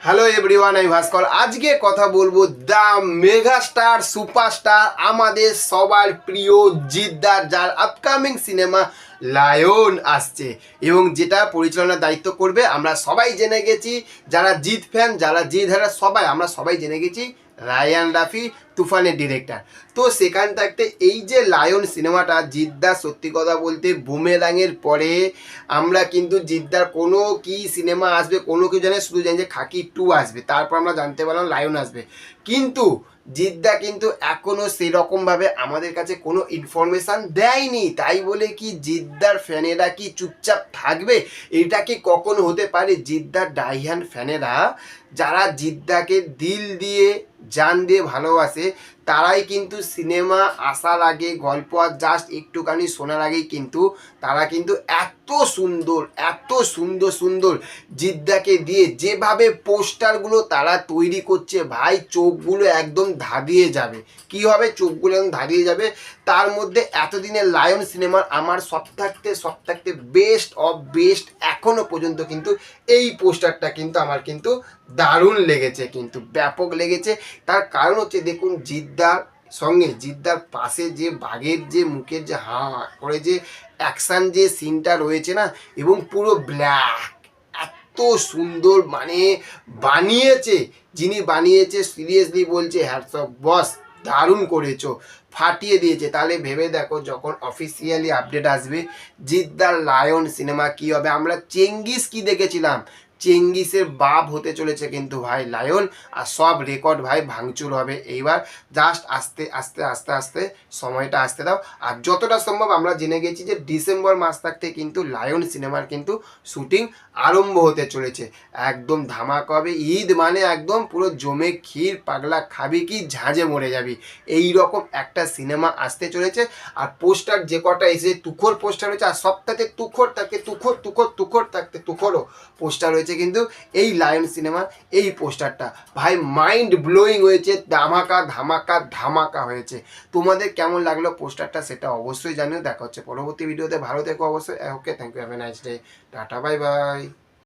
Hello everyone, আমি ভাস্কর। আজকে কথা বলবো দ্য মেগাস্টার সুপারস্টার আমাদের সবার প্রিয় জিদ্দার, যার আপকামিং সিনেমা লায়ন আসছে এবং যেটা পরিচালনার দায়িত্ব করবে আমরা সবাই জেনে গেছি। যারা জিৎ ফ্যান, যারা জিৎ হারা সবাই আমরা সবাই জেনে গেছি রায়ান রাফি, তুফানের ডিরেক্টর। তো সেখান থাকতে এই যে লায়ন সিনেমাটা, জিদ্দার সত্যি কথা বলতে বুমেরাংয়ের পরে আমরা কিন্তু জিদ্দার কোনো কি সিনেমা আসবে কোনো কিছু জানি, শুধু জানি যে খাকি 2 আসবে, তারপর আমরা জানতে পারলাম লায়ন আসবে। কিন্তু জিদ্দা কিন্তু এখনও সেরকমভাবে আমাদের কাছে কোনো ইনফরমেশান দেয়নি। তাই বলে কি জিদ্দার ফ্যানেরা কি চুপচাপ থাকবে? এটা কি কখনো হতে পারে? জিদ্দার ডাইহান ফ্যানেরা, যারা জিদ্দাকে দিল দিয়ে জান দিয়ে ভালোবাসে, তারাই কিন্তু সিনেমা আসার আগে গল্প আর জাস্ট একটুখানি শোনার আগেই কিন্তু তারা কিন্তু এত সুন্দর এত সুন্দর সুন্দর জিদ্দাকে দিয়ে যেভাবে পোস্টারগুলো তারা তৈরি করছে, ভাই চোখগুলো একদম ধাঁধিয়ে যাবে। কী হবে? চোখগুলো একদম ধাঁধিয়ে যাবে। তার মধ্যে এতদিনের লায়ন সিনেমার আমার সব থাকতে বেস্ট অফ বেস্ট এখনও পর্যন্ত কিন্তু এই পোস্টারটা কিন্তু আমার কিন্তু দারুণ লেগেছে, কিন্তু ব্যাপক লেগেছে। তার কারণ হচ্ছে দেখুন, জিদ্দার সঙ্গে জিদ্দার পাশে যে বাঘের যে মুখের যে হা করে যে অ্যাকশান যে সিনটা রয়েছে না, এবং পুরো ব্ল্যাক, এত সুন্দর মানে বানিয়েছে। যিনি বানিয়েছে সিরিয়াসলি বলছে হ্যাটস অফ বস, দারুণ করেছো, ফাটিয়ে দিয়েছে। তাহলে ভেবে দেখো যখন অফিসিয়ালি আপডেট আসবে জিদ্দার লায়ন সিনেমা কি হবে। আমরা চেঙ্গিস কি দেখেছিলাম, চেঙ্গিসের বাপ হতে চলেছে কিন্তু ভাই লায়ন, আর সব রেকর্ড ভাই ভাঙচুর হবে এইবার। জাস্ট আস্তে আস্তে আস্তে আস্তে সময়টা আসতে দাও। আর যতটা সম্ভব আমরা জেনে গেছি যে ডিসেম্বর মাস থাকতে কিন্তু লায়ন সিনেমার কিন্তু শুটিং আরম্ভ হতে চলেছে। একদম ধামাকা হবে, ঈদ মানে একদম পুরো জমে ক্ষীর পাগলা খাবি কি ঝাঁঝে মরে যাবি, এই রকম একটা সিনেমা আসতে চলেছে। আর পোস্টার যে কটা এসে তুখোর পোস্টার রয়েছে, আর সবটাতে তুখোর থাকে, তুখোর থাকতে তুখোরও পোস্টার রয়েছে কিন্তু এই লায়ন সিনেমা এই পোস্টারটা ভাই মাইন্ড ব্লোয়িং হয়েছে, ধামাকা ধামাকা ধামাকা হয়েছে। তোমাদের কেমন লাগলো পোস্টারটা সেটা অবশ্যই জানিও। দেখা হচ্ছে পরবর্তী ভিডিওতে, ভালো থেকো অবশ্যই। Okay, thank you, have a nice day, tata, bye by.